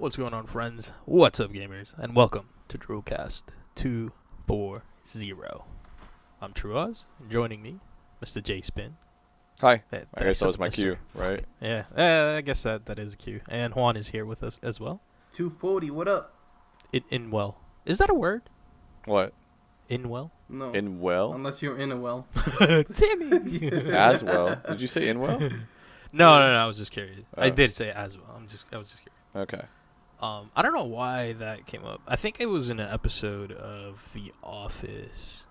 What's going on, friends? What's up, gamers? And welcome to DRULcast 240. I'm TrueOz. Joining me, Mr. J Spin. Hi. I guess that was my cue, right? Yeah, I guess that is a cue. And Juan is here with us as well. 240, what up? Inwell. Is that a word? What? Inwell? No. In well? Unless you're in a well. Timmy! As well. Did you say in well? No, I was just curious. I did say as well. I was just curious. Okay. I don't know why that came up. I think it was in an episode of The Office.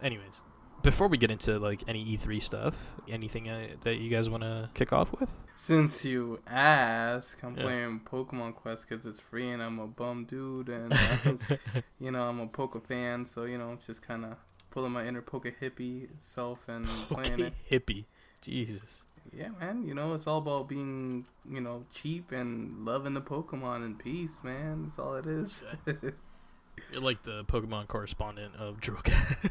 Anyways, before we get into like any E3 stuff, anything that you guys want to kick off with? Since you ask, I'm playing Pokemon Quest because it's free and I'm a bum dude and, I'm a Poke fan. So, just kind of pulling my inner Poke hippie self and playing it. Hippie. Jesus. Yeah, man. It's all about being, cheap and loving the Pokemon in peace, man. That's all it is. You're like the Pokemon correspondent of DRULcast.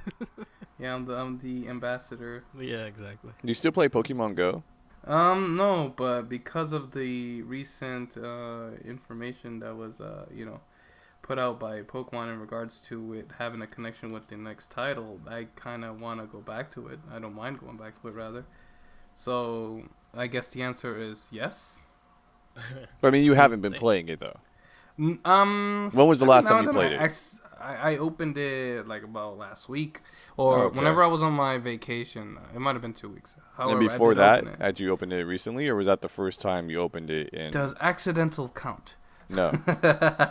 Yeah, I'm the ambassador. Yeah, exactly. Do you still play Pokemon Go? No, but because of the recent information that was, put out by Pokemon in regards to it having a connection with the next title, I kind of want to go back to it. I don't mind going back to it, rather. So, I guess the answer is yes. But I mean, you haven't been playing it, though. When was the last time you played it? I opened it like about last week or whenever I was on my vacation. It might have been 2 weeks. However, and before that, had you opened it recently, or was that the first time you opened it? Does accidental count? No.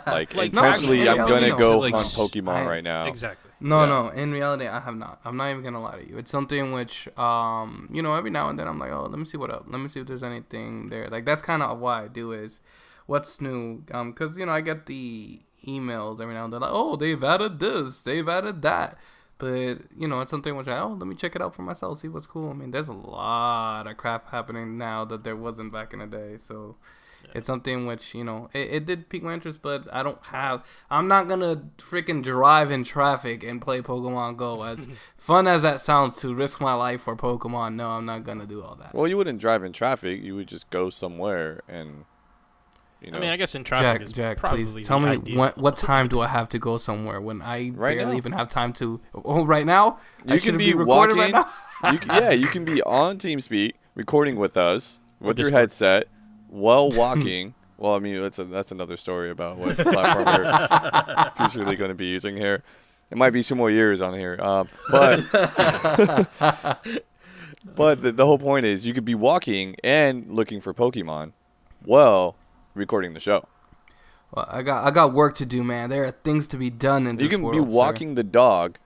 like intentionally, I'm going to go hunt Pokemon right now. Exactly. No. In reality, I have not. I'm not even going to lie to you. It's something which, every now and then I'm like, oh, let me see what up. Let me see if there's anything there. Like, that's kind of why I do is what's new. Because, I get the emails every now and then. Like, oh, they've added this. They've added that. But, it's something which let me check it out for myself. See what's cool. I mean, there's a lot of crap happening now that there wasn't back in the day. So it's something which, it did pique my interest, but I'm not going to freaking drive in traffic and play Pokemon Go. As fun as that sounds, to risk my life for Pokemon, no, I'm not going to do all that. Well, you wouldn't drive in traffic. You would just go somewhere and, I mean, I guess in traffic Jack, probably please tell me what time do I have to go somewhere when I barely even have time to... Oh, right now? You can be recording walking, right now? you can be on TeamSpeak recording with us with your headset while walking. Well, I mean, that's another story about what platform we're futurely going to be using here. It might be 2 more years on here. But the whole point is you could be walking and looking for Pokemon while recording the show. Well, I got work to do, man. There are things to be done in this world. You can be walking the dog,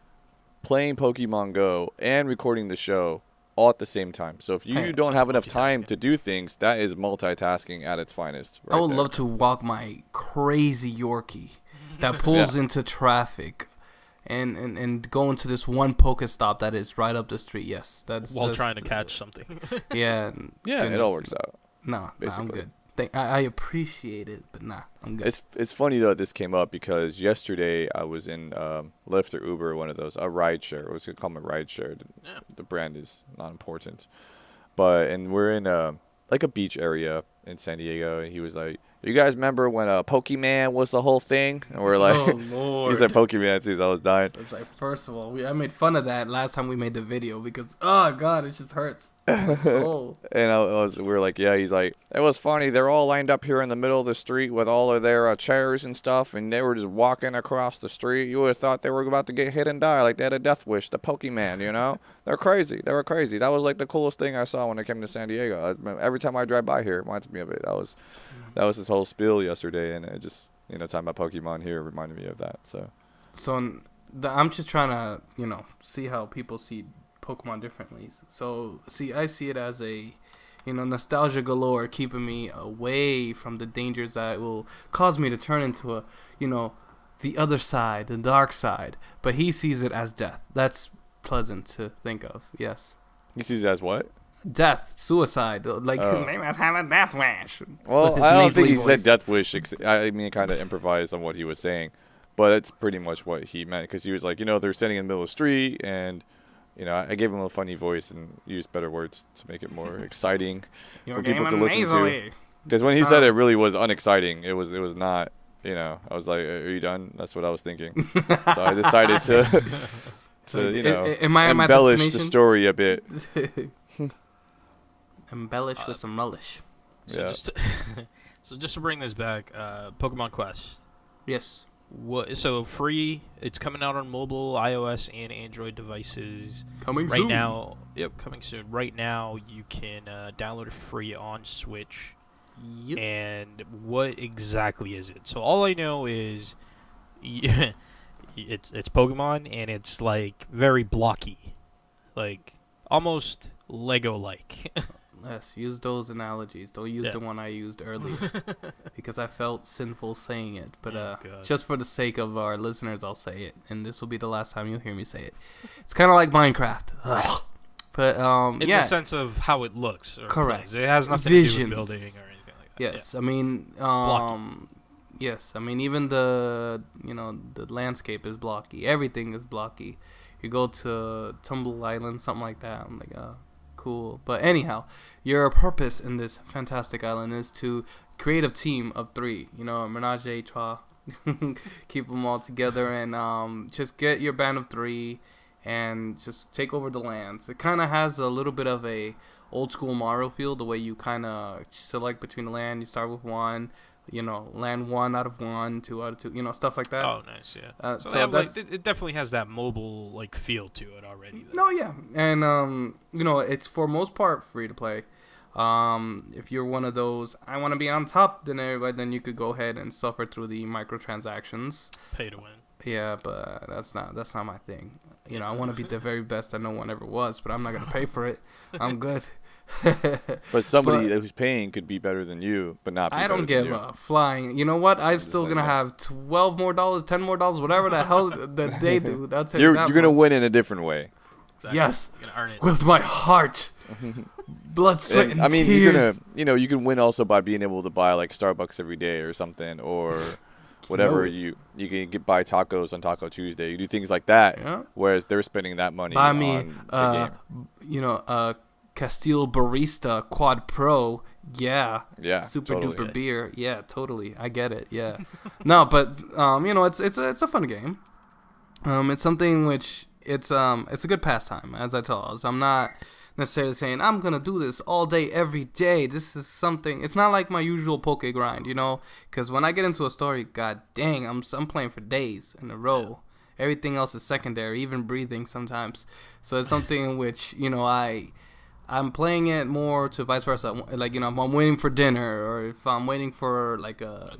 playing Pokemon Go, and recording the show all at the same time. So if you don't have enough time to do things, that is multitasking at its finest. I would love to walk my crazy Yorkie that pulls into traffic and go into this one Pokestop that is right up the street. Yes, that's while trying to catch something. Yeah. It all works out. No, I'm good. I appreciate it, but I'm good. It's funny though this came up because yesterday I was in Lyft or Uber, one of those, a ride share. I was gonna call them a ride share. The brand is not important, and we're in a beach area in San Diego, and he was like, "You guys remember when Pokemon was the whole thing?" And we're like, "Oh Lord!" He said Pokemon too. So I was dying. It's like, first of all, I made fun of that last time we made the video because oh god, it just hurts my soul. And we were like, yeah. He's like, it was funny. They're all lined up here in the middle of the street with all of their chairs and stuff, and they were just walking across the street. You would have thought they were about to get hit and die, like they had a death wish. The Pokemon, they're crazy. They were crazy. That was like the coolest thing I saw when I came to San Diego. Every time I drive by here, it reminds me of it. That was his whole spiel yesterday, and it just talking about Pokemon here reminded me of that. So I'm just trying to see how people see Pokemon differently. So I see it as a nostalgia galore, keeping me away from the dangers that will cause me to turn into the other side, the dark side. But he sees it as death. That's pleasant to think of. Yes. He sees it as what? Death, suicide, like they must have a death wish. Well, I don't think he said death wish. I mean, kind of improvised on what he was saying, but it's pretty much what he meant because he was like, they're standing in the middle of the street, and I gave him a funny voice and used better words to make it more exciting for people to listen to. Because when he said it really was unexciting. It was not, I was like, are you done? That's what I was thinking. So I decided to embellish the story a bit. Embellish with some relish. So just to bring this back, Pokemon Quest. Yes. So free. It's coming out on mobile, iOS, and Android devices. Coming right soon. now. Yep, coming soon. Right now, you can download it for free on Switch. Yep. And what exactly is it? So all I know is, it's Pokemon, and it's like very blocky, like almost Lego-like. Yes, use those analogies. Don't use the one I used earlier because I felt sinful saying it. But just for the sake of our listeners, I'll say it, and this will be the last time you'll hear me say it. It's kind of like Minecraft, but in the sense of how it looks. Correct. Plays. It has nothing Visions. to do with building or anything like that. Yes, I mean, yes, I mean even the the landscape is blocky. Everything is blocky. You go to Tumble Island, something like that. I'm like, cool. But anyhow, your purpose in this fantastic island is to create a team of 3. Menage a trois. Keep them all together and just get your band of 3 and just take over the lands. It kind of has a little bit of a old school Mario feel, the way you kind of select between the land. You start with 1. Land 1 out of 1, 2 out of 2, stuff like that. Oh, nice, yeah. So it definitely has that mobile feel to it already. Then. No, yeah, and it's for most part free to play. If you're one of those, I want to be on top than everybody, then you could go ahead and suffer through the microtransactions. Pay to win. Yeah, but that's not my thing. I want to be the very best that no one ever was, but I'm not gonna pay for it. I'm good. But somebody who's paying could be better than you, but not be I don't give a flying. You know what? I'm still going to have $12 more, $10 more, whatever the hell that they do. That's it. You're going to win in a different way. Exactly. Yes. You're gonna earn it. With my heart. Blood, sweat, and tears. You can win also by being able to buy like Starbucks every day or something, or whatever. You can buy tacos on Taco Tuesday. You do things like that, whereas they're spending that money on the game. Castile Barista Quad Pro, yeah, super totally. duper beer, yeah, totally, I get it, yeah. No, but it's a fun game. It's something which it's a good pastime, as I tell us. I'm not necessarily saying I'm gonna do this all day, every day. This is something. It's not like my usual poke grind, because when I get into a story, god dang, I'm playing for days in a row. Everything else is secondary, even breathing sometimes. So it's something which I'm playing it more to vice versa. Like, if I'm waiting for dinner or if I'm waiting for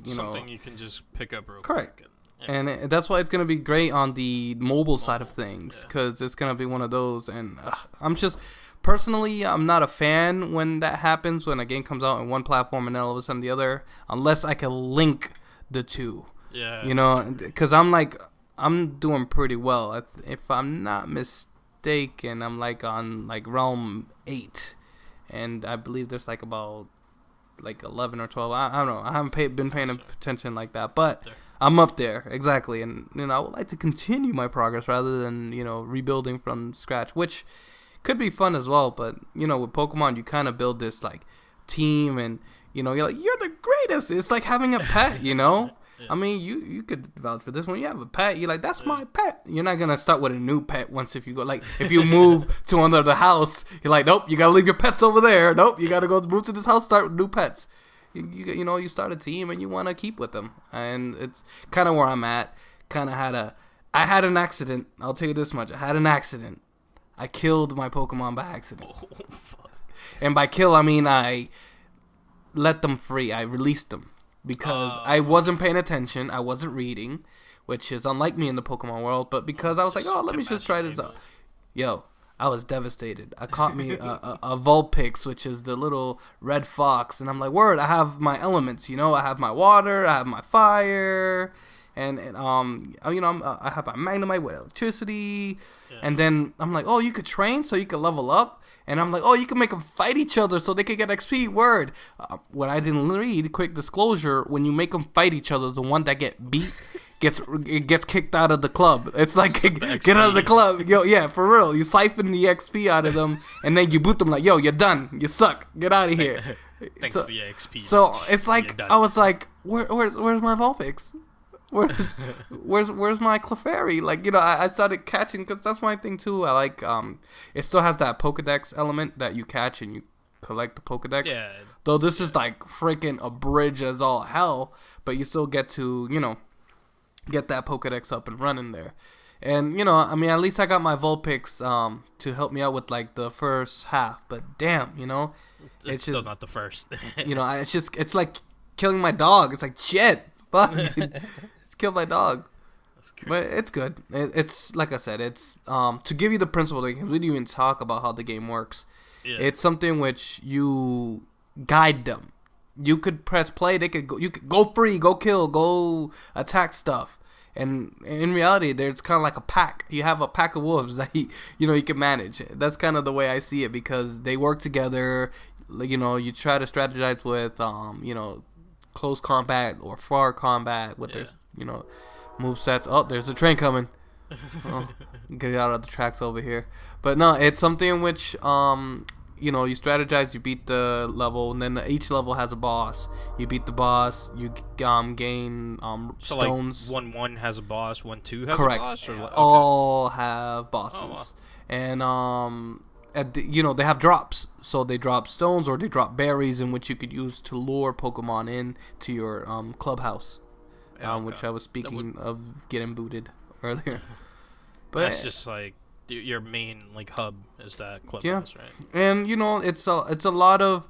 something you can just pick up real correct. quick. And that's why it's going to be great on the mobile side of things, because it's going to be one of those. And personally, I'm not a fan when that happens, when a game comes out on one platform and then all of a sudden the other, unless I can link the two. Yeah. Because I'm doing pretty well. If I'm not mistaken, I'm on realm 8, and I believe there's about 11 or 12. I don't know. I haven't been paying attention like that, but I'm up there exactly. And I would like to continue my progress rather than rebuilding from scratch, which could be fun as well. But with Pokemon, you kind of build this team, and you're like, you're the greatest. It's like having a pet, Yeah. I mean, you could vouch for this. When you have a pet, you're like, that's my pet. You're not going to start with a new pet if you go, if you move to another house, you're like, nope, you got to leave your pets over there. Nope, you got to go move to this house, start with new pets. You start a team and you want to keep with them. And it's kind of where I'm at. I had an accident. I'll tell you this much. I had an accident. I killed my Pokemon by accident. Oh, fuck. And by kill, I mean I let them free. I released them. Because I wasn't paying attention, I wasn't reading, which is unlike me in the Pokemon world. But because I was like, let me just try this out. Yo, I was devastated. I caught me a Vulpix, which is the little red fox, and I'm like, word, I have my elements. I have my water, I have my fire, and I have my Magnemite with electricity. Yeah. And then I'm like, you could train so you could level up. And I'm like, you can make them fight each other so they can get XP. Word. What I didn't read, quick disclosure, when you make them fight each other, the one that get beat gets kicked out of the club. It's like, get out of the club. Yo, yeah, for real. You siphon the XP out of them, and then you boot them like, yo, you're done. You suck. Get out of here. Thanks for the XP. So it's like done. I was like, where's my Vulpix? Where's my Clefairy? Like, you know, I started catching, because that's my thing too. I like it still has that Pokedex element that you catch and you collect the Pokedex. Yeah. Though this is like freaking a bridge as all hell, but you still get to, you know, get that Pokedex up and running there. And, you know, I mean, at least I got my Vulpix to help me out with like the first half. But damn, you know, it's still not the first. You know, it's like killing my dog. It's like, shit, fuck, just kill my dog. But it's good. It's like I said, it's to give you the principle. Like, we didn't even talk about how the game works. Yeah. It's something which you guide them. You could press play. They could go. You could go free, go kill, go attack stuff. And in reality, there's kind of like a pack. You have a pack of wolves that you can manage. That's kind of the way I see it, because they work together. You know, you try to strategize with close combat or far combat with their movesets. Oh, there's a train coming. Oh, get out of the tracks over here. But no, it's something in which you strategize, you beat the level, and then each level has a boss. You beat the boss, you gain so stones. Like 1-1 has a boss, 1-2 has Correct. a boss? Or okay. All have bosses. Oh, wow. And they have drops. So they drop stones or they drop berries, in which you could use to lure Pokemon in to your clubhouse. Which I was speaking of getting booted earlier. But that's just like your main like hub is that clubhouse, right? And it's a lot of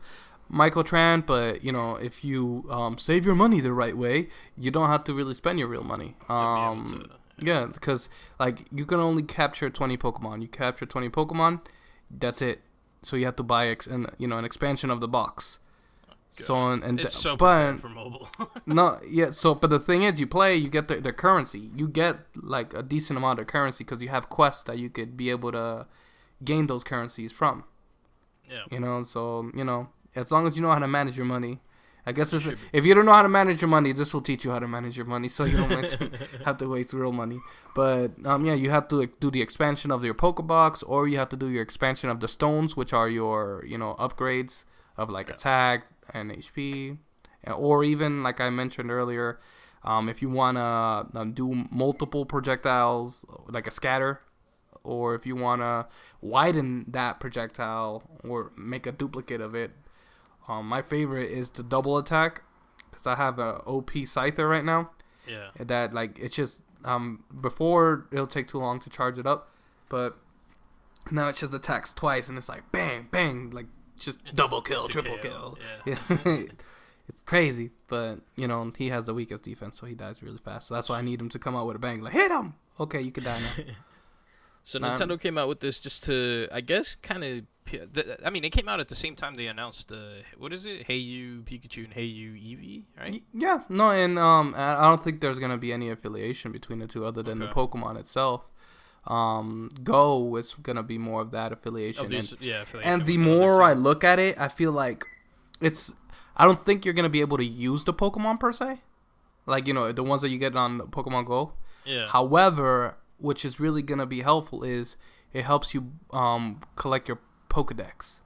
microtran, but if you save your money the right way, you don't have to really spend your real money. Yeah, because like you can only capture 20 Pokemon. You capture 20 Pokemon, that's it. So you have to buy an expansion of the box. God. So it's so prepared for mobile. No, yeah. So, but the thing is, you play, you get the currency. You get like a decent amount of currency because you have quests that you could be able to gain those currencies from. Yeah. So as long as you know how to manage your money, I guess if you don't know how to manage your money, this will teach you how to manage your money, so you don't have to waste real money. But you have to do the expansion of your Pokebox, or you have to do your expansion of the stones, which are your upgrades of like attack and HP, or even like I mentioned earlier, if you want to do multiple projectiles like a scatter, or if you want to widen that projectile or make a duplicate of it. My favorite is the double attack, because I have a OP Scyther right now. Yeah. That like it's just before it'll take too long to charge it up, but now it just attacks twice and it's like bang bang, like just double kill, triple kill. Yeah. It's crazy, but he has the weakest defense, so he dies really fast. So that's why I need him to come out with a bang, like hit him. Okay, you can die now. So Nintendo came out with this just to, I guess, kind of. I mean, it came out at the same time they announced what is it? Hey You Pikachu and Hey You Eevee, right? Yeah, no, and I don't think there's gonna be any affiliation between the two other than the Pokemon itself. Go is gonna be more of that affiliation. Affiliation. And the more I look at it, I feel like I don't think you're gonna be able to use the Pokemon per se, like the ones that you get on Pokemon Go. Yeah. However, which is really gonna be helpful is it helps you collect your Pokedex.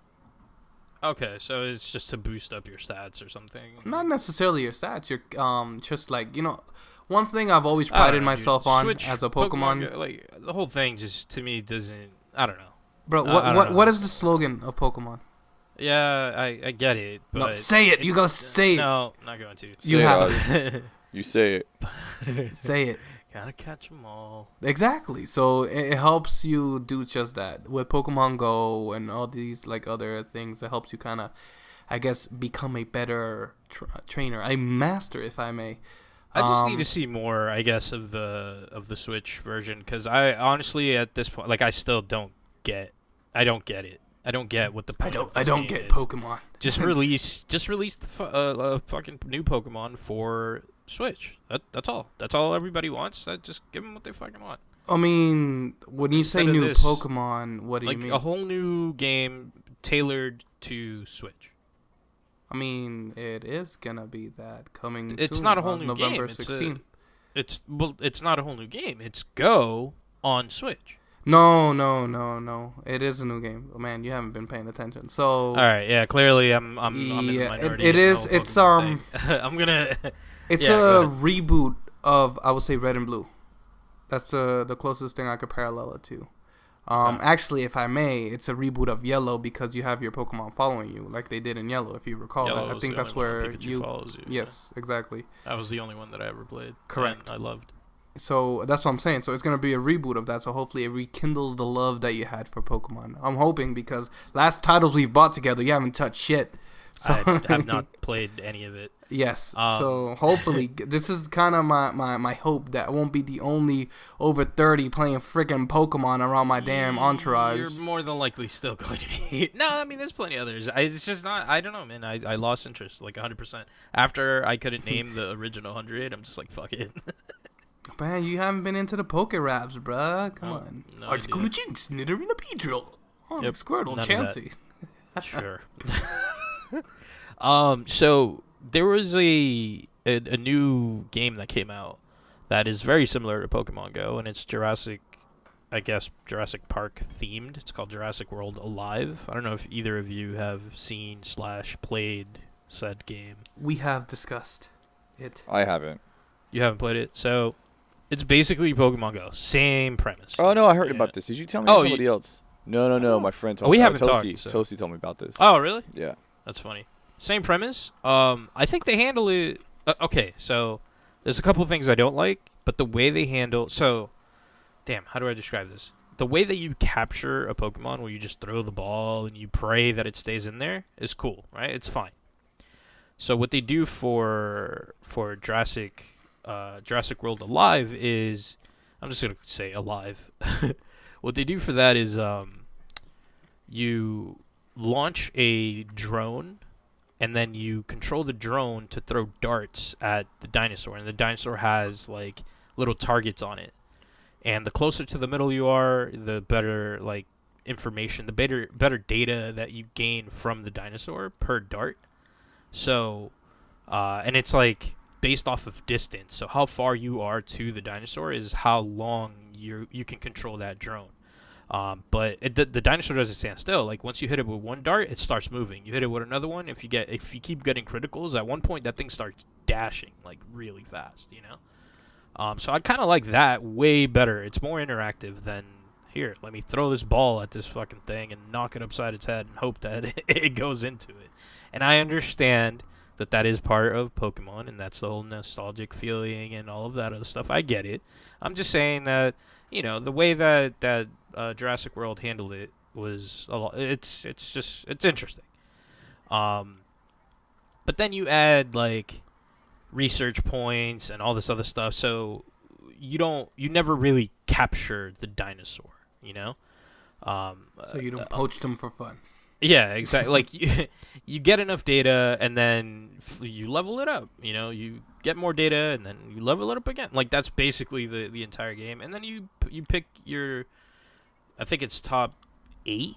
Okay, so it's just to boost up your stats or something. Not necessarily your stats. You're just like one thing I've always prided myself on as a Pokemon. Like the whole thing just to me doesn't. I don't know. Bro, what is the slogan of Pokemon? Yeah, I get it. But no, say it. You gotta say it. No, not going to. You have to. You say it. Say it. Gotta catch them all. Exactly. So it helps you do just that with Pokemon Go and all these like other things. It helps you kind of, I guess, become a better trainer, a master, if I may. I just need to see more, I guess, of the Switch version, because I honestly at this point, like, I still don't get. I don't get it. I don't get what the point of this I don't game get is. Pokemon. Just release a fucking new Pokemon for Switch. That's all. That's all everybody wants. Just give them what they fucking want. I mean, when you say new Pokemon, what do you mean? Like a whole new game tailored to Switch. I mean, it is gonna be that coming. It's soon, not a whole new November game. 16th. It's not a whole new game. It's Go on Switch. No. It is a new game. Oh, man, you haven't been paying attention. So. All right, yeah. Clearly, I'm in the minority. It is. in the It's Pokemon thing. I'm gonna. It's Yeah, go a ahead. reboot of, I would say, Red and Blue. That's the closest thing I could parallel it to. Okay. Actually, if I may, it's a reboot of Yellow because you have your Pokemon following you, like they did in Yellow, if you recall Yellow that. I was think the that's only one where Pikachu follows you. Yes, exactly. That was the only one that I ever played. Correct. And I loved. So that's what I'm saying. So it's gonna be a reboot of that. So hopefully it rekindles the love that you had for Pokemon. I'm hoping because last titles we've bought together, you haven't touched shit. So I have not played any of it. Yes. So hopefully this is kind of my hope that I won't be the only over 30 playing freaking Pokemon around my damn entourage. You're more than likely still going to be. No, I mean there's plenty others. It's just not. I don't know, man. I lost interest like 100%. After I couldn't name the original 100, I'm just like fuck it. Man, you haven't been into the Poke Raps, bruh. Come on. No Articuno idea. Jinx, Nidorina Beedrill. Oh, Yep, Squirtle, none of Chansey. Sure. So there was a new game that came out that is very similar to Pokemon Go, and it's Jurassic, I guess Jurassic Park themed. It's called Jurassic World Alive. I don't know if either of you have seen / played said game. We have discussed it. I haven't. You haven't played it, so it's basically Pokemon Go. Same premise. Oh no, I heard Yeah. about this. Did you tell me Oh, or somebody else? No. My friend told we me. haven't Toasty, talked, so- Toasty told me about this. Oh, really? Yeah. That's funny. Same premise. I think they handle it. Okay, so there's a couple of things I don't like, but the way they handle. So, damn, how do I describe this? The way that you capture a Pokemon, where you just throw the ball and you pray that it stays in there, is cool, right? It's fine. So what they do for Jurassic World Alive is, I'm just gonna say Alive. What they do for that is you launch a drone, and then you control the drone to throw darts at the dinosaur, and the dinosaur has like little targets on it. And the closer to the middle you are, the better like information, the better data that you gain from the dinosaur per dart. So, and it's like based off of distance. So how far you are to the dinosaur is how long you can control that drone. But the dinosaur doesn't stand still. Like once you hit it with one dart, it starts moving. You hit it with another one. If you keep getting criticals, at one point that thing starts dashing like really fast. You know. So I kind of like that way better. It's more interactive than here. Let me throw this ball at this fucking thing and knock it upside its head and hope that it goes into it. And I understand that is part of Pokemon, and that's the whole nostalgic feeling and all of that other stuff. I get it. I'm just saying that, you know, the way that Jurassic World handled it was a lot. It's interesting. But then you add like research points and all this other stuff, so you never really capture the dinosaur, you know. So you don't poach them for fun. Yeah, exactly. Like you get enough data, and then you level it up. You know, you get more data, and then you level it up again. Like that's basically the entire game. And then you pick your, I think it's top 8,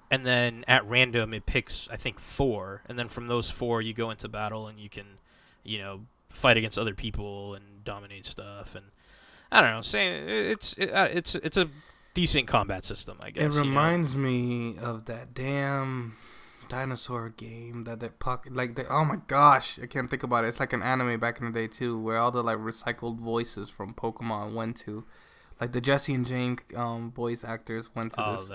and then at random it picks I think 4, and then from those 4 you go into battle, and you can, you know, fight against other people and dominate stuff. And I don't know, saying it's a decent combat system, I guess. It reminds me of that damn dinosaur game that oh my gosh, I can't think about it. It's like an anime back in the day too, where all the like recycled voices from Pokemon went to, like the Jesse and Jane voice actors went to this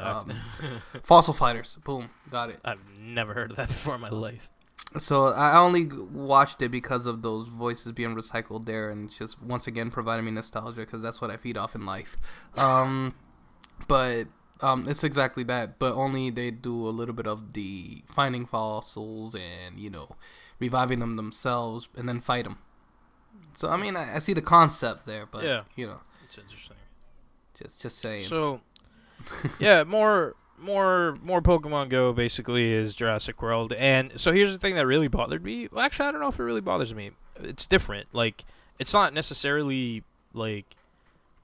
Fossil Fighters. Boom, got it. I've never heard of that before in my life. So I only watched it because of those voices being recycled there, and just once again providing me nostalgia because that's what I feed off in life. But it's exactly that, but only they do a little bit of the finding fossils and, you know, reviving them themselves and then fight them. So, I mean, I see the concept there, but, yeah, you know. It's interesting. Just saying. So, yeah, more Pokemon Go basically is Jurassic World. And so here's the thing that really bothered me. Well, actually, I don't know if it really bothers me. It's different. Like, it's not necessarily, like,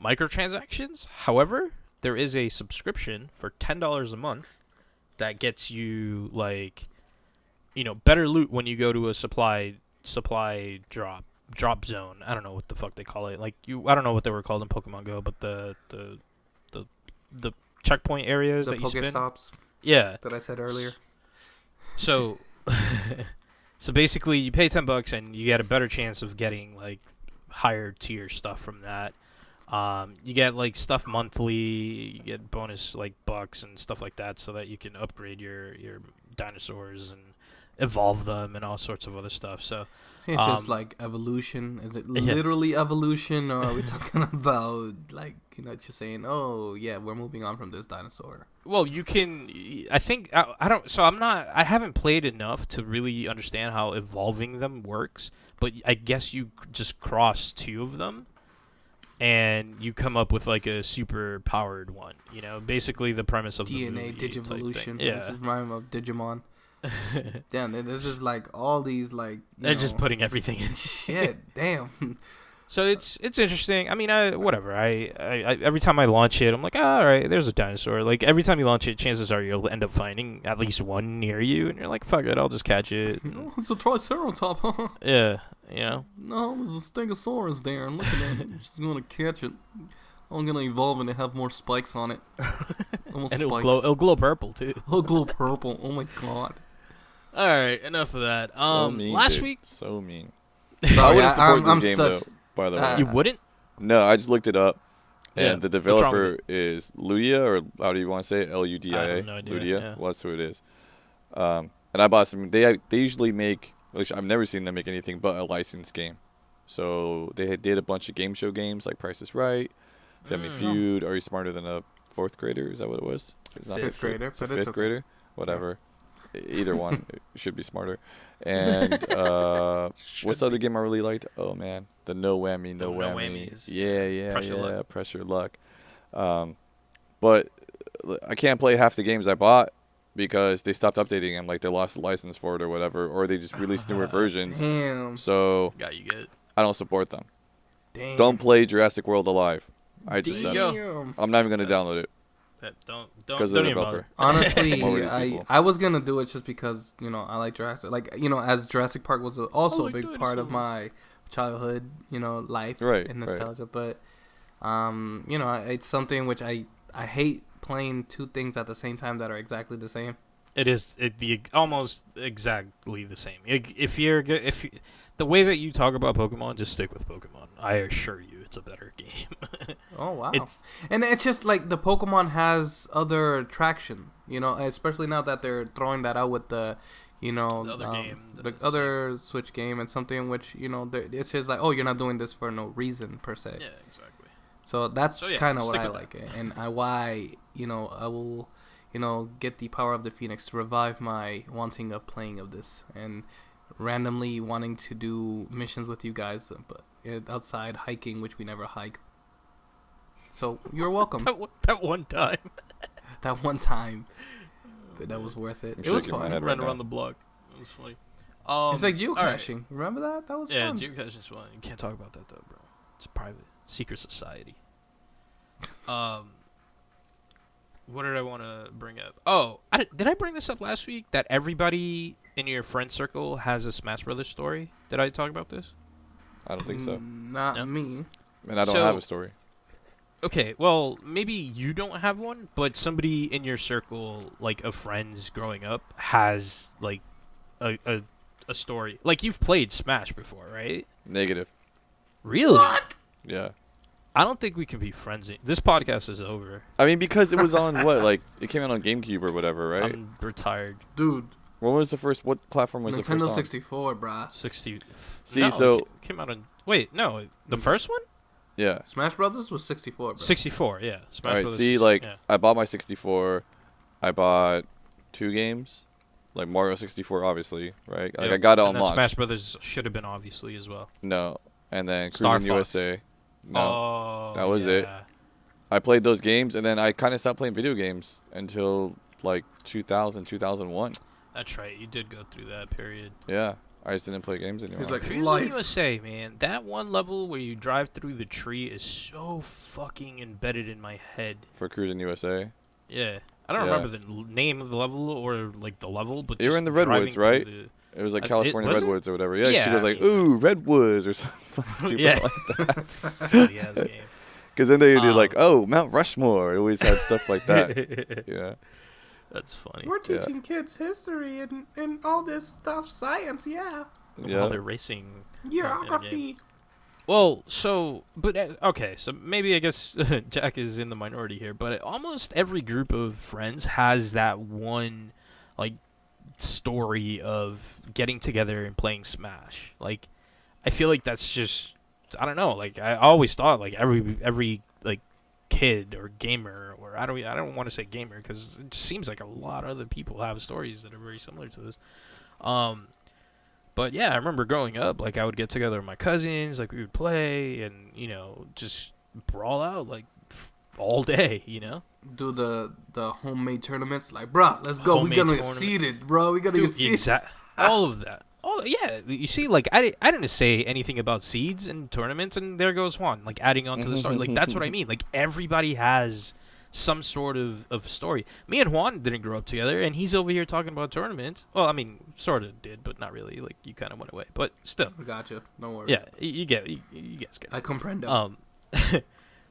microtransactions. However, there is a subscription for $10 a month that gets you, like, you know, better loot when you go to a supply drop zone. I don't know what the fuck they call it. Like I don't know what they were called in Pokemon Go, but the the checkpoint areas The that you spin. Pokestops Yeah. that I said earlier. So, so basically, you pay $10 and you get a better chance of getting like higher tier stuff from that. You get like stuff monthly. You get bonus like bucks and stuff like that, so that you can upgrade your dinosaurs and evolve them and all sorts of other stuff. So It's just like evolution. Is it literally evolution, or are we talking about like just saying, oh yeah, we're moving on from this dinosaur? well, you can. I think I don't. So I'm not. I haven't played enough to really understand how evolving them works. But I guess you just cross two of them, and you come up with like a super powered one. Basically the premise of DNA the movie Digivolution. Yeah. This is rhyme of Digimon. Damn, this is like all these like. They're just putting everything in. Shit, damn. So it's interesting. I mean, whatever. I every time I launch it, I'm like, all right, there's a dinosaur. Like every time you launch it, chances are you'll end up finding at least one near you, and you're like, fuck it, I'll just catch it. It's a Triceratops. Yeah, No, there's a Stegosaurus there. I'm looking at it. I'm just gonna catch it. I'm gonna evolve and have more spikes on it. And it'll glow. It'll glow purple too. It'll glow purple. Oh my god. All right, enough of that. So mean, last dude. week. So mean. Sorry, I wouldn't support I'm this game such, though. By the way, You wouldn't? no, I just looked it up, and Yeah. the What's wrong developer with is Ludia, or how do you want to say it? Ludia. I have no idea, Ludia. yeah. Well, that's who it is. And I bought some. They usually make. At least I've never seen them make anything but a licensed game. So they did a bunch of game show games like Price is Right, Family Feud. Are You Smarter Than a Fourth Grader? Is that what it was? It's not Fifth grader, It's a but it's fifth okay. grader. Whatever. Either one should be smarter. And what's the other game I really liked? Oh man, the No Whammy, No No Whammy. Whammies. Yeah, Pressure Luck. Pressure Luck. But I can't play half the games I bought because they stopped updating them, like they lost the license for it or whatever, or they just released newer versions. Damn. So Got you good. I don't support them. Damn. Don't play Jurassic World Alive. I just said it. Damn. I'm not even gonna download it. Don't Because of the even developer. bother. Honestly, I'm over these people. I was gonna do it just because I like Jurassic. Like as Jurassic Park was also a like big part of my childhood, life Right, and right. nostalgia. But it's something which I hate playing two things at the same time that are exactly the same. It is almost exactly the same. The way that you talk about Pokemon, just stick with Pokemon. I assure you, it's a better game. Oh wow! It's- And it's just like the Pokemon has other traction, especially now that they're throwing that out with the, other game, the other Switch game, and something which it's just like, oh, you're not doing this for no reason per se. Yeah, exactly. So that's So, yeah, kind of what stick I with like it, and why I will get the power of the Phoenix to revive my wanting of playing of this and randomly wanting to do missions with you guys, but outside hiking, which we never hike. So you're welcome. That one time. That one time, but that was worth it. I'm It was shaking my fun. head. Ran right around now. the block. It was funny. It's like all right. geocaching. Remember that? That was Yeah, fun. geocaching's fun. You can't talk about that though, bro. It's private, secret society. What did I want to bring up? Oh, did I bring this up last week? That everybody in your friend circle has a Smash Brothers story. Did I talk about this? I don't think so. Not No? me. And I don't So- have a story. Okay, well, maybe you don't have one, but somebody in your circle, like of friends growing up, has like a story. Like you've played Smash before, right? Negative. Really? Yeah. I don't think we can be friends. This podcast is over. I mean, because it was on what? Like, it came out on GameCube or whatever, right? I'm retired. Dude, When was the first? What platform was the first Nintendo on? 64, brah. 60. See, no, so it came out on. Wait, no, the first one. yeah. Smash Brothers was 64, bro. 64. Yeah. Smash All right. Brothers See, is- like, yeah. I bought my 64. I bought 2 games, like Mario 64, obviously, right? Like, Yep. I got it And on then launch. Smash Brothers should have been obviously as well. No, and then Star Cruising Fox. USA. No, Oh, that was it. yeah. I played those games, and then I kind of stopped playing video games until like 2000, 2001. That's right. You did go through that period. Yeah, I just didn't play games anymore. He's like, Cruising life. USA, man. That one level where you drive through the tree is so fucking embedded in my head. For Cruising USA. Yeah. I don't Yeah. remember the name of the level or like the level, but You were just in the Redwoods, driving right? through It was like it- California was it? Redwoods or whatever. Yeah, Yeah, she goes I like, mean- "Ooh, Redwoods" or something stupid Yeah. like that. Silly ass game. Because then they do like, oh, Mount Rushmore. It always had stuff like that. Yeah. That's funny. We're teaching kids history and all this stuff, science, Yeah. While they're racing. Geography. Well, so, but, okay, so maybe I guess Jack is in the minority here, but almost every group of friends has that one, like, story of getting together and playing Smash. Like, I feel like that's just, I don't know, like, I always thought, like, every like, kid or gamer, or I don't want to say gamer, because it seems like a lot of other people have stories that are very similar to this. But yeah, I remember growing up, like, I would get together with my cousins, like, we would play, and, you know, just brawl out, like, all day, you know? Do the homemade tournaments, like, bruh, let's go. We gotta get seeded, bro. We gotta get seeded. All of that. Oh, yeah. You see, like, I didn't say anything about seeds and tournaments, and there goes Juan, like, adding on to the story. Like, that's what I mean. Like, everybody has some sort of story. Me and Juan didn't grow up together, and he's over here talking about tournaments. Well, I mean, sort of did, but not really. Like, you kind of went away, but still. Gotcha. No worries. Yeah, you guys get it. I comprendo.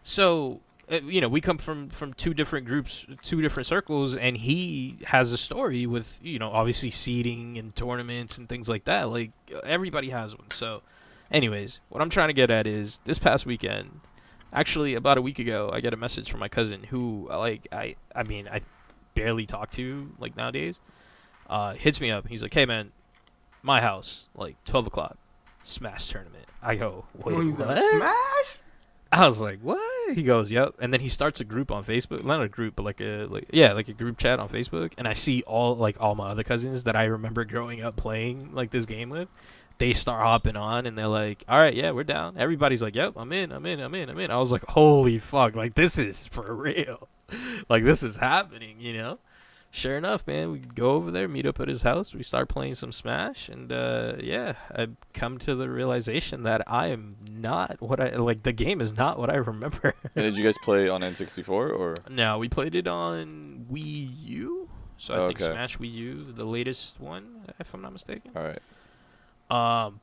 So, you know, we come from two different groups, two different circles, and he has a story with, you know, obviously seeding and tournaments and things like that. Like, everybody has one. So, anyways, what I'm trying to get at is this past weekend, actually, about a week ago, I get a message from my cousin who, like, I mean, I barely talk to, like, nowadays. Hits me up. He's like, hey, man, my house, like, 12 o'clock, Smash tournament. I go, wait, you got what? Smash? I was like, what? He goes, yep. And then he starts a group on Facebook. Not a group, but like a group chat on Facebook. And I see all my other cousins that I remember growing up playing, like, this game with. They start hopping on, and they're like, all right, yeah, we're down. Everybody's like, yep, I'm in. I was like, holy fuck, like, this is for real. Like, this is happening, you know? Sure enough, man, we go over there, meet up at his house. We start playing some Smash, and, yeah, I come to the realization that I am not the game is not what I remember. And did you guys play on N64, or? No, we played it on Wii U. So I think Smash Wii U, the latest one, if I'm not mistaken. All right.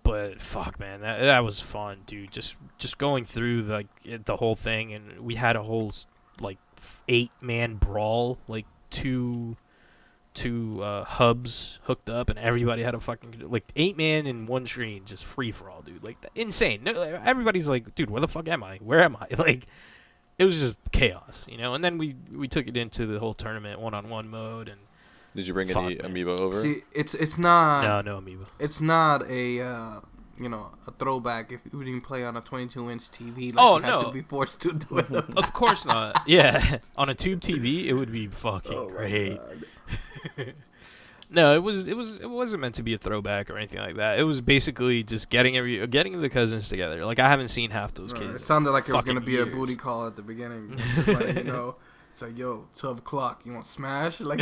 But fuck, man, that was fun, dude. Just going through the whole thing, and we had a whole like 8-man brawl, like two hubs hooked up, and everybody had a fucking like 8-man in one screen, just free for all, dude. Like, insane. No, everybody's like, dude, where the fuck am I? Where am I? Like, it was just chaos, you know. And then we took it into the whole tournament 1-on-1 mode, and. Did you bring any amiibo over? See, it's not. No amiibo. It's not a a throwback if you didn't play on a 22-inch TV. Like had to be forced to do it. Of course not. Yeah, on a tube TV, it would be fucking great. No, it wasn't meant to be a throwback or anything like that. It was basically just getting the cousins together. Like, I haven't seen half those kids. It sounded like it was gonna be a booty call at the beginning. Just like, you know. It's like, yo, 12 o'clock, you want Smash? Like,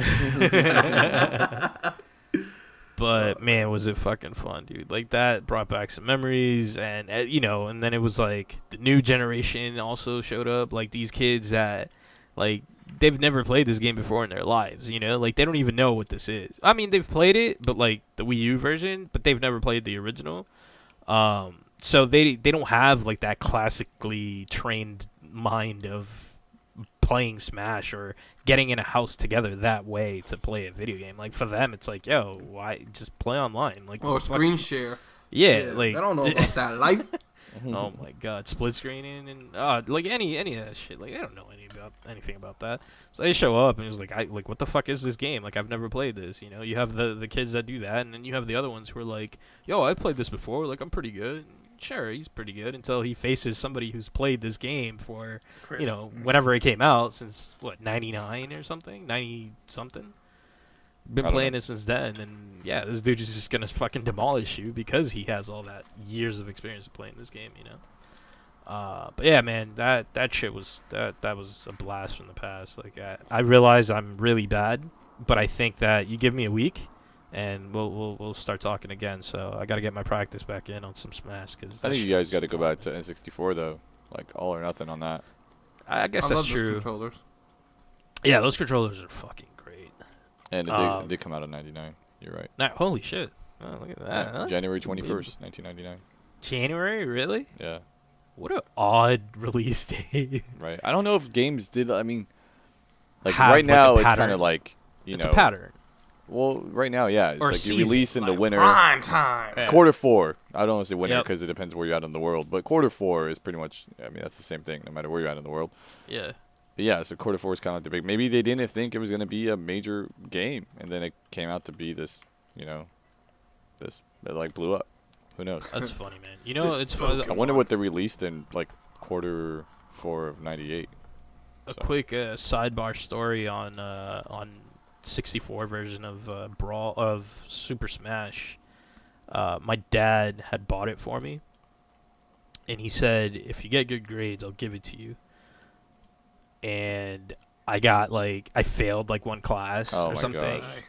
but man, was it fucking fun, dude. Like, that brought back some memories, and you know, and then it was like the new generation also showed up, like these kids that, like, they've never played this game before in their lives, you know? Like, they don't even know what this is. I mean, they've played it, but like the Wii U version, but they've never played the original. So they don't have like that classically trained mind of playing Smash or getting in a house together that way to play a video game. Like, for them, it's like, yo, why just play online? Like, screen share. Yeah, like, I don't know about that life. Oh my god, split screening and like any of that shit. Like, I don't know anything about that. So they show up and it's like, what the fuck is this game? Like, I've never played this. You know, you have the kids that do that, and then you have the other ones who are like, yo, I played this before. Like, I'm pretty good. Sure, he's pretty good until he faces somebody who's played this game for, you know, whenever it came out, since, 99 or something? 90-something? Been playing it since then, and, yeah, this dude is just gonna fucking demolish you because he has all that years of experience of playing this game, you know? But, yeah, man, that shit was, that was a blast from the past. Like, I realize I'm really bad, but I think that you give me a week, and we'll start talking again. So I got to get my practice back in on some Smash. Cause I think you guys got to go back to N64 though, like all or nothing on that. I guess that's true. Those controllers. Yeah, those controllers are fucking great. And it did come out in '99. You're right. Nah, holy shit! Oh, look at that. Yeah, huh? January 21st, 1999. January, really? Yeah. What an odd release date. Right. I don't know if games did. I mean, like Have, right like, a now, it's pattern. kind of like It's a pattern. Well, right now, yeah, it's Or like season, you release in the Like winter. prime time. Yeah. Quarter 4. I don't want to say winter Yep. because it depends where you're at in the world. But quarter 4 is pretty much. I mean, that's the same thing no matter where you're at in the world. Yeah. But yeah, so quarter 4 is kind of like the big. Maybe they didn't think it was going to be a major game, and then it came out to be this. This it like blew up. Who knows? That's funny, man. You know, it's funny. I wonder what they released in like quarter 4 of '98. A quick sidebar story on 64 version of Brawl of Super Smash. My dad had bought it for me, and he said, "If you get good grades, I'll give it to you." And I failed like one class Oh or my something, gosh.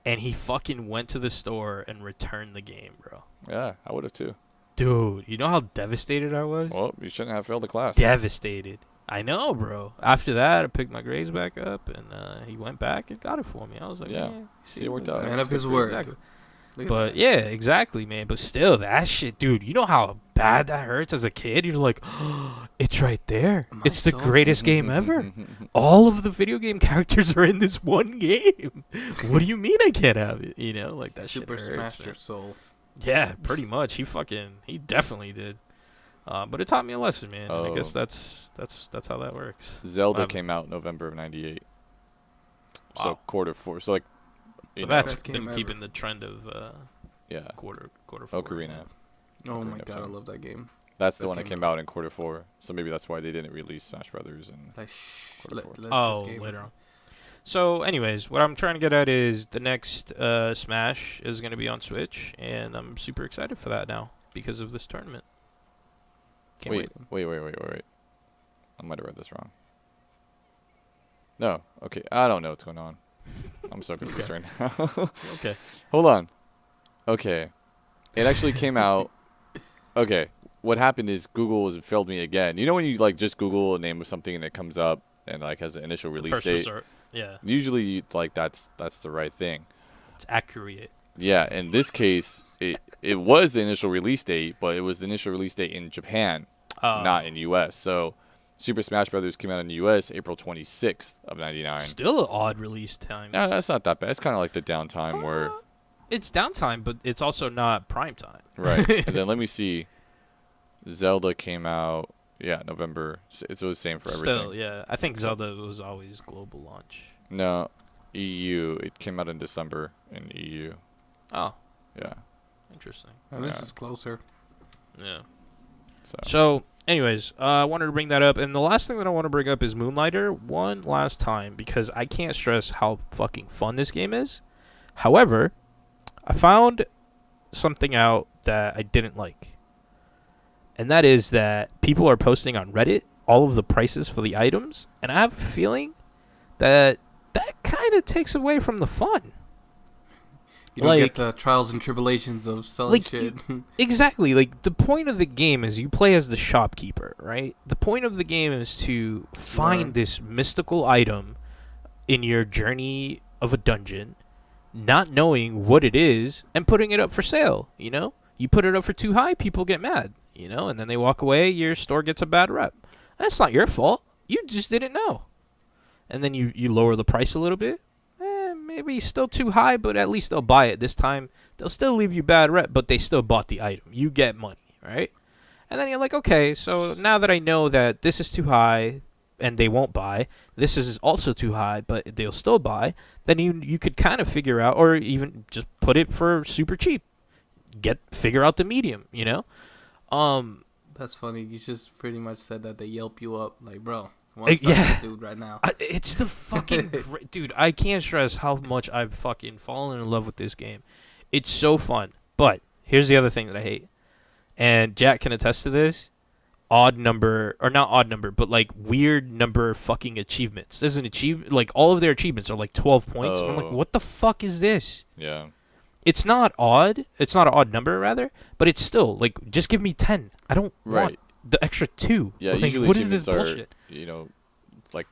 and he fucking went to the store and returned the game, bro. Yeah, I would have too. Dude, you know how devastated I was? Well, you shouldn't have failed the class. Devastated. I know, bro. After that, I picked my grades back up, and he went back and got it for me. I was like, Yeah. yeah, See, it worked out. Man of Good his for you. word. Exactly. Look at But that. yeah, exactly, man. But still, that shit, dude. You know how bad that hurts as a kid. You're like, oh, it's right there. My It's the soul. greatest game ever. All of the video game characters are in this one game. What do you mean I can't have it? You know, like that Super shit hurts, smashed man. your soul. Yeah, pretty much. He definitely did. But it taught me a lesson, man. I guess Oh. that's how that works. Zelda came out November of '98. So Wow. quarter 4. So like. So you know, that's Best game been ever. keeping the trend of yeah. quarter 4. Ocarina. man. Oh my Ocarina of god, I Time. love that game. That's the Best one that game came out in quarter 4. So maybe that's why they didn't release Smash Brothers and. Like, Quarter 4. Oh, later on. So, anyways, what I'm trying to get at is the next Smash is going to be on Switch, and I'm super excited for that now because of this tournament. Can't wait. Wait. I might have read this wrong. No. Okay. I don't know what's going on. I'm so confused right now. Okay. Hold on. Okay. It actually came out. Okay. What happened is Google failed me again. You know when you like just Google a name of something and it comes up and like has an initial release First date? resort. Yeah. Usually like that's the right thing. It's accurate. Yeah, in this case it was the initial release date, but it was the initial release date in Japan, not in US. So Super Smash Brothers came out in the US April 26th of '99. Still an odd release time. No, that's not that bad. It's kind of like the downtime where It's downtime, but it's also not prime time. right. And then let me see. Zelda came out November. It was the same for everything. Still, yeah. I think Zelda was always global launch. No, EU. It came out in December in EU. Oh, Yeah. interesting. Oh, this Yeah. is closer. Yeah. So So, anyways, I wanted to bring that up. And the last thing that I want to bring up is Moonlighter one last time because I can't stress how fucking fun this game is. However, I found something out that I didn't like. And that is that people are posting on Reddit all of the prices for the items. And I have a feeling that kind of takes away from the fun. You don't Like- get the trials and tribulations of selling Like, shit. Exactly. Like, the point of the game is you play as the shopkeeper, right? The point of the game is to find Learn. this mystical item in your journey of a dungeon, not knowing what it is, and putting it up for sale, you know? You put it up for too high, people get mad, you know? And then they walk away, your store gets a bad rep. That's not your fault. You just didn't know. And then you lower the price a little bit. Maybe still too high, but at least they'll buy it this time. They'll still leave you bad rep, but they still bought the item. You get money, right? And then you're like, okay, so now that I know that this is too high and they won't buy, this is also too high, but they'll still buy, then you could kind of figure out, or even just put it for super cheap. Figure out the medium, you know? That's funny. You just pretty much said that they Yelp you up. Like, bro, I want to start yeah. this dude right now. It's the fucking dude. I can't stress how much I've fucking fallen in love with this game. It's so fun. But here's the other thing that I hate, and Jack can attest to this: odd number, or not odd number, but like weird number fucking achievements. There's an like all of their achievements are like 12 points. And I'm like, Oh. what the fuck is this? yeah. It's not odd. It's not an odd number, rather, but it's still like just give me 10. I don't want Right. the extra 2. Yeah. Like, Usually what is this achievements bullshit? are like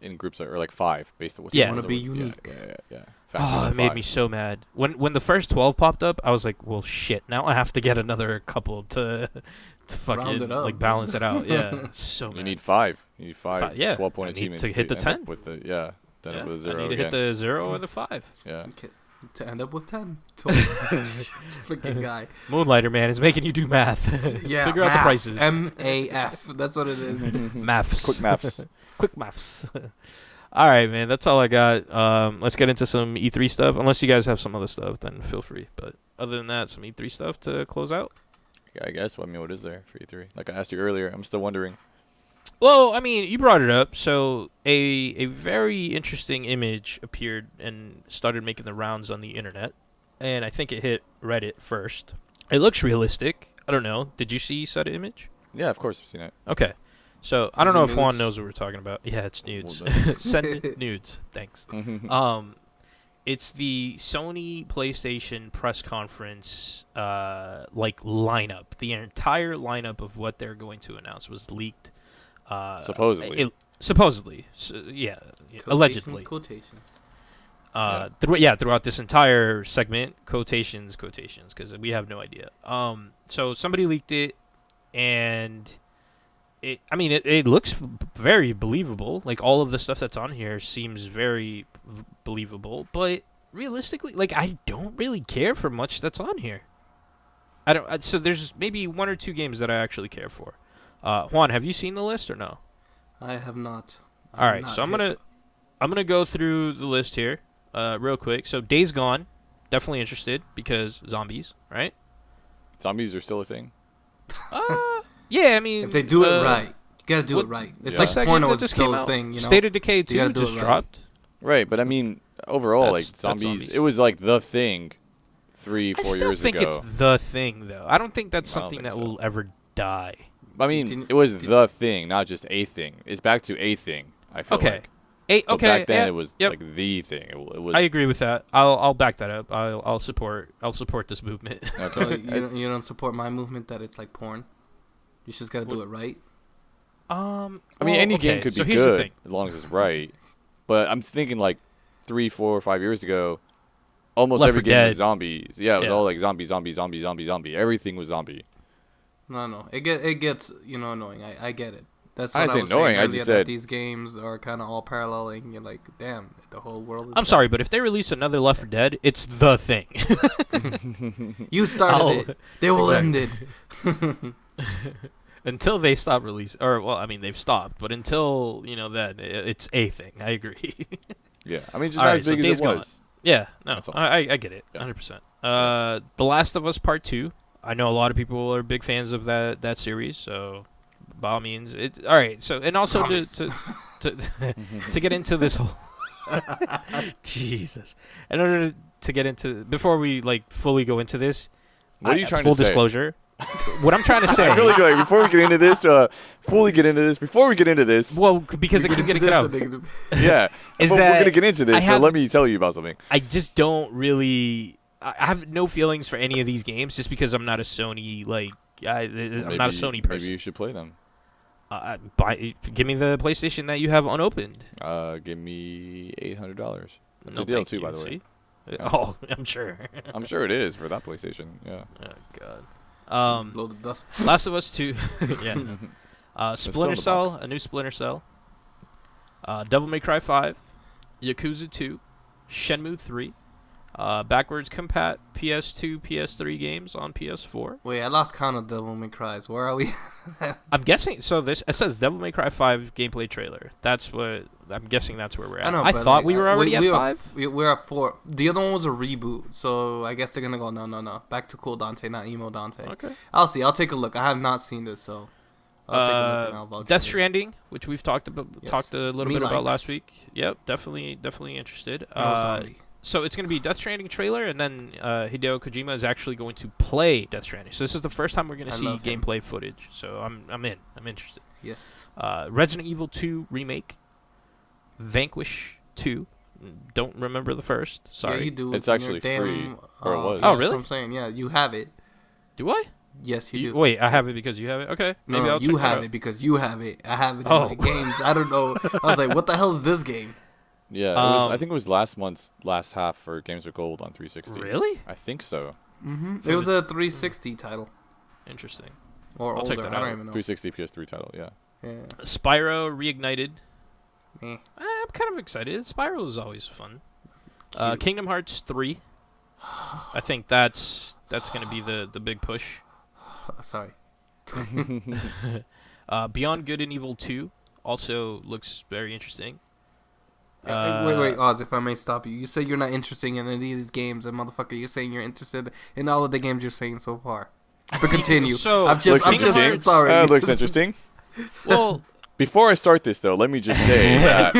in groups or like 5 based on what Yeah. you Wanna be yeah, unique. Yeah. Oh, Factors it of made 5. me so mad. When the first 12 popped up, I was like, well, shit. Now I have to get another couple to to Round fucking it up, like balance it out. Yeah, so You mad. need 5. You need 5 yeah. 12-point I need achievements to hit the end 10. up with the then Yeah, up with a I 0 need to again. hit the 0 or the 5. Yeah. Okay. To end up with 10. Freaking guy. Moonlighter, man, is making you do math. Yeah, Figure out the prices. MAF. That's what it is. Maths. Quick maths. Quick maths. All right, man. That's all I got. Let's get into some E3 stuff. Unless you guys have some other stuff, then feel free. But other than that, some E3 stuff to close out. Yeah, I guess. Well, I mean, what is there for E3? Like I asked you earlier, I'm still wondering. Well, I mean, you brought it up. So a very interesting image appeared and started making the rounds on the internet. And I think it hit Reddit first. It looks realistic. I don't know. Did you see said image? Yeah, of course I've seen it. Okay. So I don't Is know it if Juan nudes? knows what we're talking about. Yeah, it's nudes. Well Send nudes. Thanks. It's the Sony PlayStation press conference like lineup. The entire lineup of what they're going to announce was leaked. Supposedly. Supposedly. So, yeah. Allegedly. Quotations. Throughout this entire segment, quotations, because we have no idea. So somebody leaked it, and it looks very believable. Like, all of the stuff that's on here seems very believable, but realistically, like, I don't really care for much that's on here. So there's maybe 1 or 2 games that I actually care for. Juan, have you seen the list or no? I have not. All right, so I'm gonna go through the list here, real quick. So Days Gone, definitely interested because zombies, right? Zombies are still a thing. Yeah, I mean, If they do it right, you gotta do it right. It's Yeah. like What's that game porno that is just still came a out? thing, you know. State of Decay 2 gotta do just it right. dropped. Right, but I mean, overall, That's like zombies, zombies. it was like the thing 3-4 I still years think ago. it's the thing, though. I don't think that's I don't something think that so. will ever die. I mean, Didn't- it was the thing, not just a thing. It's back to a thing. I feel Okay. like. But Okay. back then yeah, it was yep. like the thing. It was. I agree with that. I'll back that up. I'll support this movement. Okay. So you don't support my movement that it's like porn. You just gotta do it right. I mean, any game could be here's the good thing. as long as it's right. But I'm thinking like 3, 4, 5 years ago, almost Left every 4 game was Dead. zombies. Yeah, it was Yeah. all like zombie. Everything was zombie. No. It gets annoying. I get it. That's I what didn't I say was annoying, saying I earlier, just that said- these games are kind of all paralleling. You're like, damn, the whole world is I'm sorry, but if they release another Left 4 Dead, it's the thing. You started it. They will end it. Until they stop releasing, or well, I mean they've stopped, but until that, it's a thing. I agree. Yeah, I mean, just All not right, as so big Days as it Gone. was. Yeah, no, That's all. I get it, Yeah. 100%. The Last of Us Part 2. I know a lot of people are big fans of that series, so by all means, all right. So and also to to get into this whole Jesus, in order to get into before we like fully go into this, What are you trying full to say? disclosure. What I'm trying to say. I feel like before we get into this, before we get into this, Well, because I keep getting it out. yeah, Is but that we're gonna get into I this. So have- let me tell you about something. I just don't really. I have no feelings for any of these games just because I'm not a Sony I'm not a Sony person. Maybe you should play them. Give me the PlayStation that you have unopened. Give me $800. That's No, a deal thank too, you, by the way. see? Yeah. Oh, I'm sure. I'm sure it is for that PlayStation. Yeah. Oh God. Blow the dust. Last of Us 2. Yeah. still Splinter in the Cell, box. a new Splinter Cell. Devil May Cry 5, Yakuza 2, Shenmue 3, backwards compat PS2, PS3 games on PS4. Wait, I lost count of Devil May Cry's. Where are we? I'm guessing. So it says Devil May Cry 5 gameplay trailer. That's what I'm guessing. That's where we're at. I but, thought like, we were already at we 5. We're at 4. The other one was a reboot, so I guess they're gonna go no. Back to cool Dante, not emo Dante. Okay. I'll see. I'll take a look. I have not seen this, so I'll take a look and I'll vouch Death for it. Stranding, which we've talked a little Me bit about likes. last week. Yep, definitely interested. No zombie. So it's going to be Death Stranding trailer, and then Hideo Kojima is actually going to play Death Stranding. So this is the first time we're going to I see love him. gameplay footage. So I'm interested. Yes. Resident Evil 2 remake, Vanquish 2. Don't remember the first. Sorry. Yeah, you do. It's in actually your free, or it was. Oh, that's really? what I'm saying. Yeah, you have it. Do I? Yes, you do. Wait, I have it because you have it. Okay, maybe No, I'll check you that have out. it because you have it. I have it in Oh. my games. I don't know. I was like, what the hell is this game? Yeah, it was, I Um, think it was last month's last half for Games with Gold on 360. Really I think so. It was a 360 title. interesting. or I'll older. check that I don't out. even know. 360 PS3 title. Yeah. Yeah. Spyro Reignited. Eh. I'm kind of excited. Spyro is always fun. Kingdom Hearts 3. I think that's going to be the big push. Sorry. Beyond Good and Evil 2 also looks very interesting. Wait, Oz, if I may stop you. You say you're not interested in any of these games, and motherfucker, you're saying you're interested in all of the games you're saying so far. But continue. So, I'm looks just interesting. sorry. Looks interesting. Well, Before I start this, though, let me just say that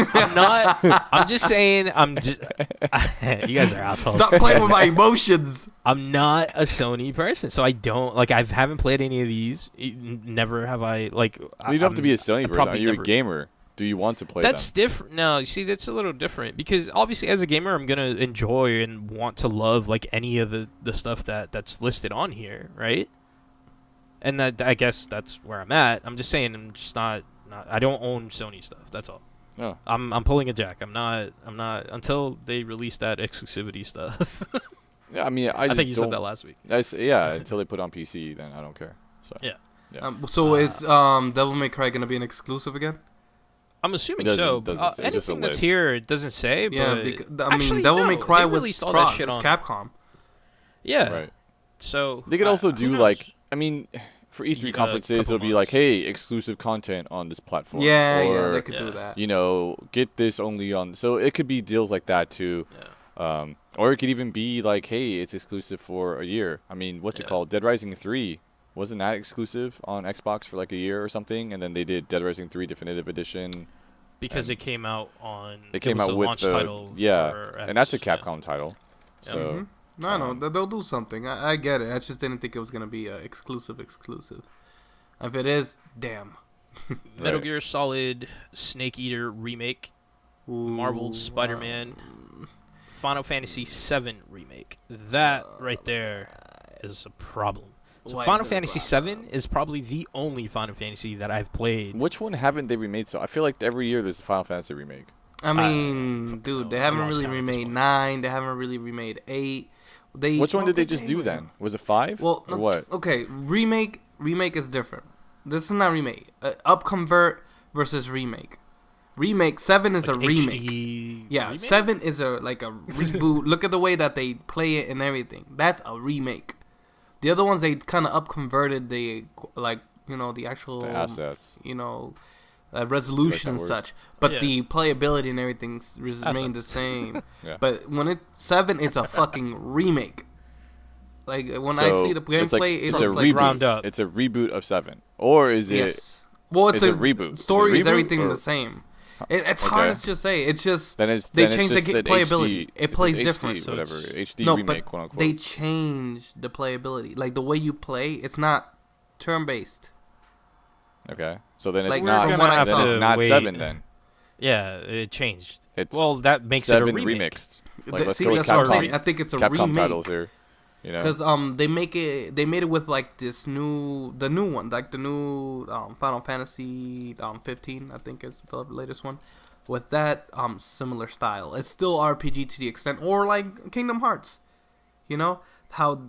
I'm just saying, you guys are assholes. Stop playing with my emotions. I'm not a Sony person, so I don't, like, I haven't played any of these. Never have I, like. you don't have to be a Sony person. You're never. A gamer. Do you want to play That's them? different. No, you see, that's a little different because obviously, as a gamer, I'm gonna enjoy and want to love like any of the stuff that's listed on here, right? And that I guess that's where I'm at. I'm just saying, I'm just not. I don't own Sony stuff. That's all. Oh. I'm pulling a Jack. I'm not until they release that exclusivity stuff. Yeah, I mean, I think you said that last week. Yeah, until they put on PC, then I don't care. So. Yeah. So is Devil May Cry gonna be an exclusive again? I'm assuming Doesn't- so. doesn't say, it's just a Anything that's list. here, it doesn't say. Yeah, but because, I actually, mean, Devil May no, Cry they was released all that cross. shit It's on Capcom. Yeah. Right. So They could also who do knows? like, I mean, for E3 conferences, couple it'll be like, months. hey, exclusive content on this platform. Yeah, or, they could Yeah. do that. you know, get this only on. So it could be deals like that too. Yeah. Or it could even be like, hey, it's exclusive for a year. I mean, what's it Yeah. called? Dead Rising 3. Wasn't that exclusive on Xbox for like a year or something? And then they did Dead Rising 3 Definitive Edition. Because and it came out on. It came was out a with launch the title yeah, for and that's a X, yeah. Capcom title. Yeah. So Mhm. No, they'll do something. I get it. I just didn't think it was gonna be exclusive. If it is, damn. Metal Right. Gear Solid Snake Eater remake, Marvel's Spider-Man, Final Fantasy VII remake. That right there is a problem. So Why Final is it a Fantasy problem? VII is probably the only Final Fantasy that I've played. which one haven't they remade? So I feel like every year there's a Final Fantasy remake. I mean, dude, know. they I haven't lost really count at this remade point. 9. They haven't really remade 8. Which one did they just do then? Was it 5? Well, or what? Okay, remake is different. This is not remake. Upconvert versus remake. Remake 7 is Like a remake. HD Yeah, remake? 7 is a reboot. Look at the way that they play it and everything. That's a remake. The other ones they kind of upconverted the the actual The assets. resolution and word? such, but Yeah. the playability and everything remained the Assets. same. Yeah. But when 7, it's a fucking remake. Like when So I see the it's like, gameplay, it's it's a like reboot. ground up. It's a reboot of 7, or is it? yes. Well, it's is a it reboot? Is it Story is reboot everything or- the same. It's hard Okay. to just say. It's just Then it's they then changed it's the just an playability. HD, It plays different. So whatever it's- HD no, remake, but quote unquote. they changed the playability. Like the way you play, it's not turn-based. Okay, so then it's Like, not. from what I Then saw- it's not wait. 7 then. Yeah, it changed. It's Well, that makes 7 it a remake. remixed. Like, let's See, go with that's what I'm Capcom. saying. I think it's a Capcom remake. titles here. You know. Because they made it with like the new one, like the new Final Fantasy 15, I think is the latest one, with that similar style. It's still RPG to the extent, or like Kingdom Hearts, you know how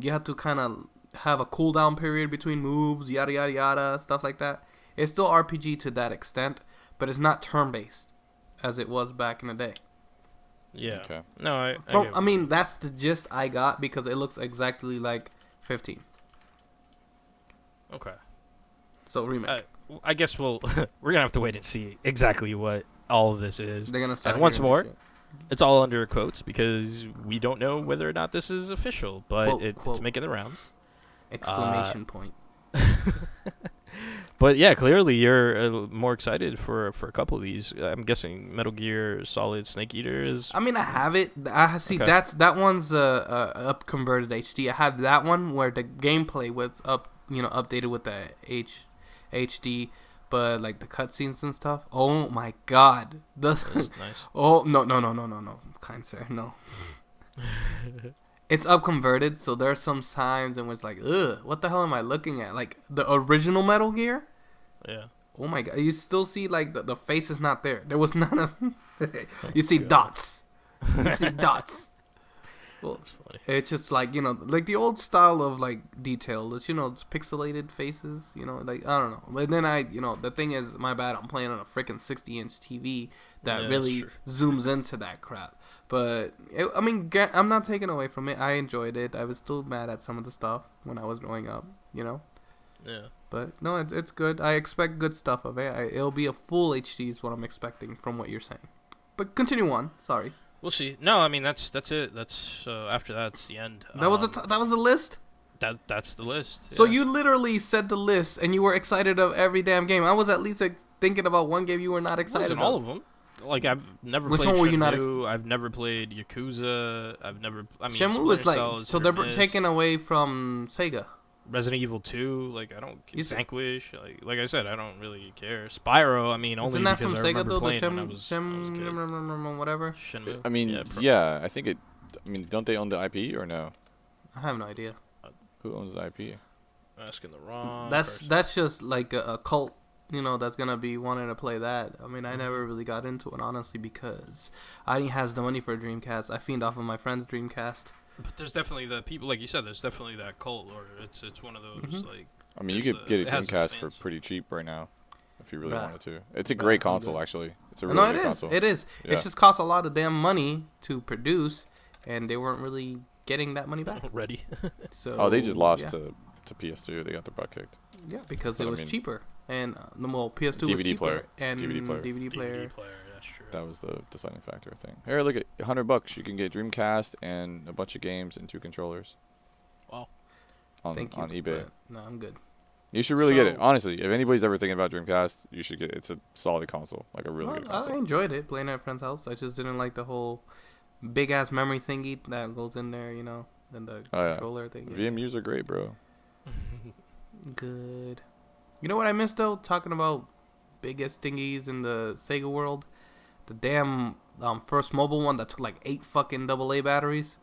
you have to kind of have a cooldown period between moves, yada yada yada, stuff like that. It's still RPG to that extent, but it's not turn based as it was back in the day. Yeah. Okay. No, I mean, that's the gist I got because it looks exactly like 15. Okay. So remake. I guess we're gonna have to wait and see exactly what all of this is. They're gonna start. And once hearing more, this shit. it's all under quotes because we don't know whether or not this is official, but Quote, it's quote. making the rounds. Exclamation point. But yeah, clearly you're more excited for a couple of these. I'm guessing Metal Gear Solid Snake Eater is. I mean, I have it. I see Okay. that one's up converted HD. I have that one where the gameplay was updated with the HD, but like the cutscenes and stuff. Oh my god, Nice. oh no, kind sir, no. It's up converted, so there's some times and it's like, ugh, what the hell am I looking at? Like the original Metal Gear. Yeah. Oh my god, you still see like the face is not there. There was none of. You see God. dots. You see dots. Well, That's funny. it's just like, like the old style of like detail. It's, it's pixelated faces. Like I don't know. But then the thing is, my bad. I'm playing on a freaking 60-inch TV that Yeah, really zooms into that crap. But I'm not taking away from it. I enjoyed it. I was still mad at some of the stuff when I was growing up. Yeah. But no, it's good. I expect good stuff of it. It'll be a full HD is what I'm expecting from what you're saying. But continue on. Sorry. We'll see. No, I mean that's it. That's after that's the end. That was a list. That's the list. So yeah. you literally said the list, and you were excited of every damn game. I was at least thinking about one game you were not excited Wasn't of. all of them. Like I've never Which played one were you not Shenmue. I've never played Yakuza. I've never. I mean, Shenmue is Splinter like Cell is so hit they're or miss. taken away from Sega. Resident Evil 2. Like I don't. You said- Vanquish. Like I said, I don't really care. Spyro. I mean, only Isn't that because from I Sega remember though? The playing when I was a kid. whatever. Shenmue. I mean, yeah, I think it. I mean, don't they own the IP or no? I have no idea. Who owns the IP? Asking the wrong. That's person. just like a cult. That's gonna be wanting to play that. I mean, I never really got into it honestly because I didn't has the money for a Dreamcast. I fiend off of my friend's Dreamcast. But there's definitely the people, like you said. There's definitely that cult, or it's one of those like. I mean, you There's could get a it has Dreamcast some for fans. pretty cheap right now, if you really Bruh. wanted to. It's a great I'm console, good. actually. It's a No, really it good is. console. It is. Yeah. It just costs a lot of damn money to produce, and they weren't really getting that money back. Ready. So Oh, they just lost yeah. to PS2. They got their butt kicked. Yeah, because But it I was mean- cheaper, and PS2 was DVD cheaper, player. and DVD player. DVD player. DVD player. That's true. That was the deciding factor thing. Here, look at $100. You can get Dreamcast and a bunch of games and 2 controllers. Wow. On Thank you. on eBay. but No, I'm good. You should really get it. So- Honestly, if anybody's ever thinking about Dreamcast, you should get it. It's a solid console, like a really good I console. enjoyed it playing at a friend's house. I just didn't like the whole big ass memory thingy that goes in there, and the Oh, yeah. controller thing. Yeah. VMUs are great, bro. Good. You know what I missed though? Talking about biggest thingies in the Sega world, the damn first mobile one that took like 8 fucking AA batteries.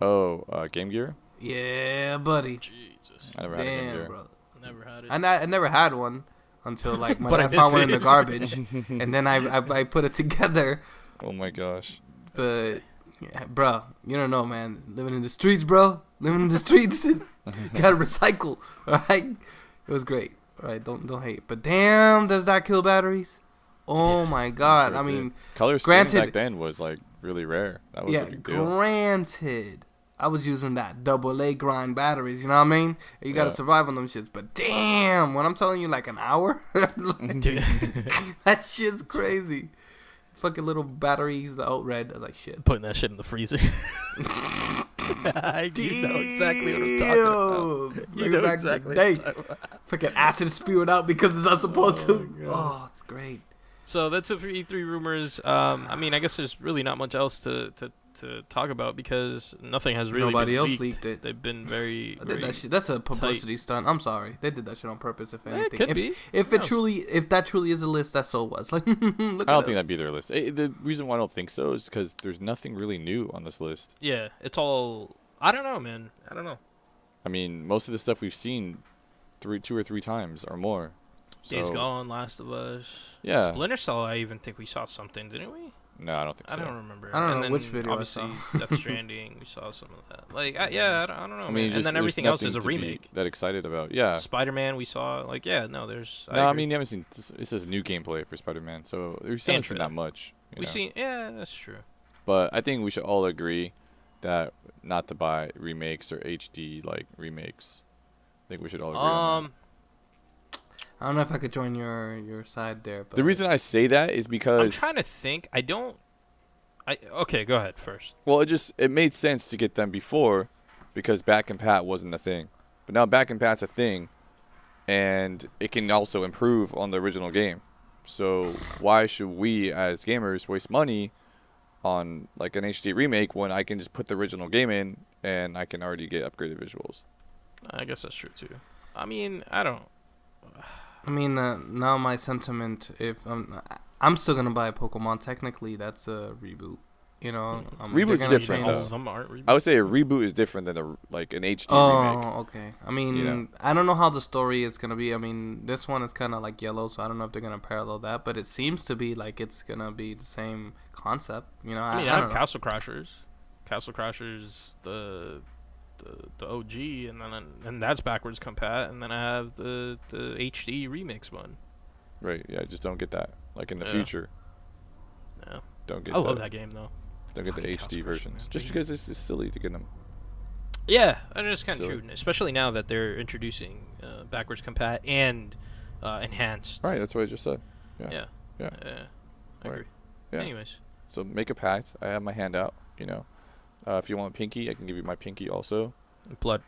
Oh, Game Gear? Yeah, buddy. Jesus. I never had a Game Damn, Gear. bro. Never had it. I never had one until like my But I dad found miss one in it. the garbage, and then I put it together. Oh my gosh. But yeah, bro, you don't know, man. Living in the streets, bro. Living in the streets. Gotta recycle. All right. It was great. All right. Don't hate. But damn, does that kill batteries? Oh Yeah, my god. Sure I did. mean, Color scheme granted- back then was like really rare. That was yeah. a big deal. Granted, I was using that AA grind batteries. You know what I mean? You gotta Yeah. survive on them shits. But damn, when I'm telling you like an hour, that shit's crazy. Fucking little batteries out red. I was like shit. Putting that shit in the freezer. You know exactly what I'm talking about. Damn. You know Back exactly in the what I'm day. talking about. Freaking acid spewing out because it's not supposed to. God. Oh, it's great. So that's it for E3 rumors. I mean, I guess there's really not much else to talk about because nothing has really Nobody been else leaked. leaked it. They've been very, I did very that shit. That's a publicity stunt. I'm sorry. They did that shit on purpose, if It anything. could if, be. If Who it knows? if that truly is a list, that's so it was. Like, look I at don't think us. that'd be their list. The reason why I don't think so is because there's nothing really new on this list. Yeah, it's all. I don't know, man. I don't know. I mean, most of the stuff we've seen 2 or 3 times or more. Days So, Gone, Last of Us. Yeah. Splinter Cell, I even think we saw something, didn't we? No, I don't think so. I don't remember. I don't And know then which video I obviously, saw. Death Stranding, we saw some of that. Like, yeah, I don't know, I man. mean, And just, then there's everything else is nothing a to be remake. that excited about. Yeah. Spider-Man, we saw. Like, yeah, no, there's. No, I agree. mean, you haven't seen. It says new gameplay for Spider-Man, so we haven't seen that much. We see. Yeah, that's true. But I think we should all agree that not to buy remakes or HD like remakes. I think we should all agree on that. I don't know if I could join your side there. But The reason I say that is I'm because trying to think. Okay, go ahead first. well, it made sense to get them before because back and pat wasn't a thing. But now back and pat's a thing, and it can also improve on the original game. So why should we as gamers waste money on like an HD remake when I can just put the original game in and I can already get upgraded visuals? I guess that's true too. I mean, I don't. I mean, now my sentiment, if I'm still gonna buy Pokemon. Technically, that's a reboot. You know, Reboot's they're gonna different, change- All though. of them aren't reboots. I would say a reboot is different than an HD remake. Oh, okay. I mean, You know. I don't know how the story is gonna be. I mean, this one is kind of like yellow, so I don't know if they're gonna parallel that. But it seems to be like it's gonna be the same concept. You know, I mean, I don't have know. Castle Crashers. Castle Crashers, the OG, and that's backwards compat, and then I have the HD remix one. Right. Yeah. Just don't get that. Like in the Yeah. future. Yeah. Don't get. I love that game though. Don't get the Fucking HD Castle Crashers, versions. man. Just because it's silly to get them. Yeah, and it's kind of Silly. true, especially now that they're introducing backwards compat and enhanced. Right. That's what I just said. Yeah. Yeah. Yeah. I Right. agree. Yeah. Anyways. So make a pact. I have my hand out. You know, if you want pinky, I can give you my pinky also. Blood.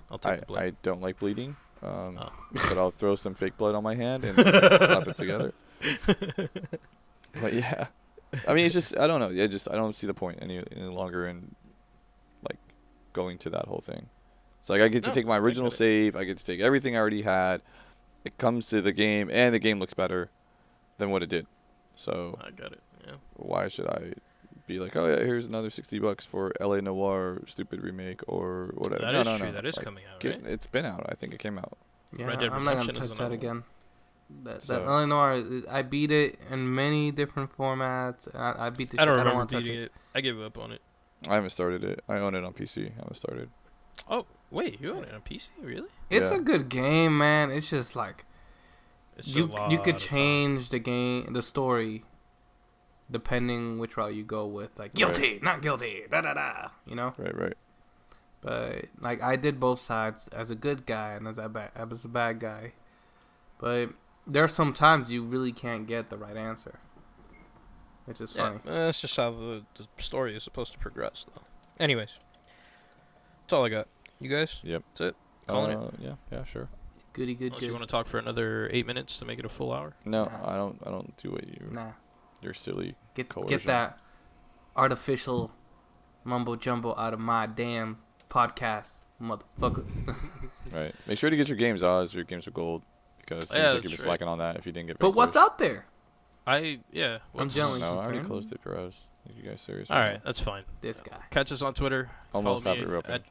I'll take the blood. I don't like bleeding. Oh. But I'll throw some fake blood on my hand and slap it together. But yeah, I mean, it's just I don't know. I don't see the point any longer in like going to that whole thing. It's like I get to No, take my I original get it. save. I get to take everything I already had. It comes to the game, and the game looks better than what it did. So I got it. Yeah. why should I be like, oh yeah, here's another $60 for LA Noire stupid remake or whatever? That no, is no, true. no. That is Like, coming out, right? It's been out. I think it came out. Yeah, Red Dead I'm not gonna Redemption is touch that another one. again. That So- Illinois, I beat it in many different formats. I beat the I don't shit. remember want to touch beating it. I gave up on it. I haven't started it. I own it on PC. I haven't started. Oh, wait, you own it on PC? Really? It's Yeah. a good game, man. It's just like It's you a lot could of time. change the story, depending which route you go with. Like guilty, not guilty, da da da. You know. Right. But like I did both sides as a good guy and as a bad guy. But there are some times you really can't get the right answer, which is Yeah, funny. that's just how the story is supposed to progress, though. Anyways, that's all I got. You guys? Yep. That's it. Calling it. Yeah, sure. Goody good Unless you good. want to talk for another 8 minutes to make it a full hour. No, Nah. I don't do what you. Nah, You're silly. get Coercion. that artificial mumbo jumbo out of my damn podcast, motherfucker. Right. Make sure to get your games, Oz. Your games are gold. Because it seems Yeah, like you've that's been right. slacking on that if you didn't get. But what's out there? I'm I'm jealous. No, I already concerned. closed it, bros. Are you guys serious? All right right, now? that's fine. This guy. Catch us on Twitter. Almost Follow have it me reopened.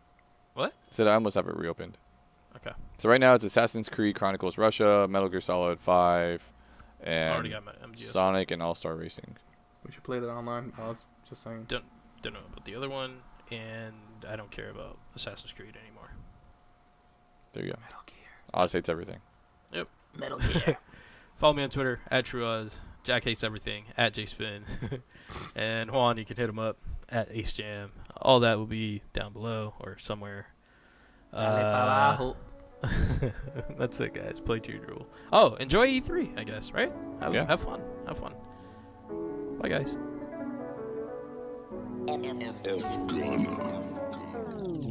What? Said I almost have it reopened. Okay. So right now it's Assassin's Creed Chronicles Russia, Metal Gear Solid 5, I and already got my MGS. Sonic and All Star Racing. We should play that online. I was just saying. Don't know about the other one, and I don't care about Assassin's Creed anymore. There you go. Metal Gear. Oz hates everything. Metal Gear. Follow me on Twitter @TrueOz. Jack hates everything @JSpin. And Juan, you can hit him up @AceJam. All that will be down below or somewhere. Dale pa' abajo. That's it, guys. Play to your drool. Oh, enjoy E3, I guess, right? Yeah. Have fun. Have fun. Bye, guys. If gonna.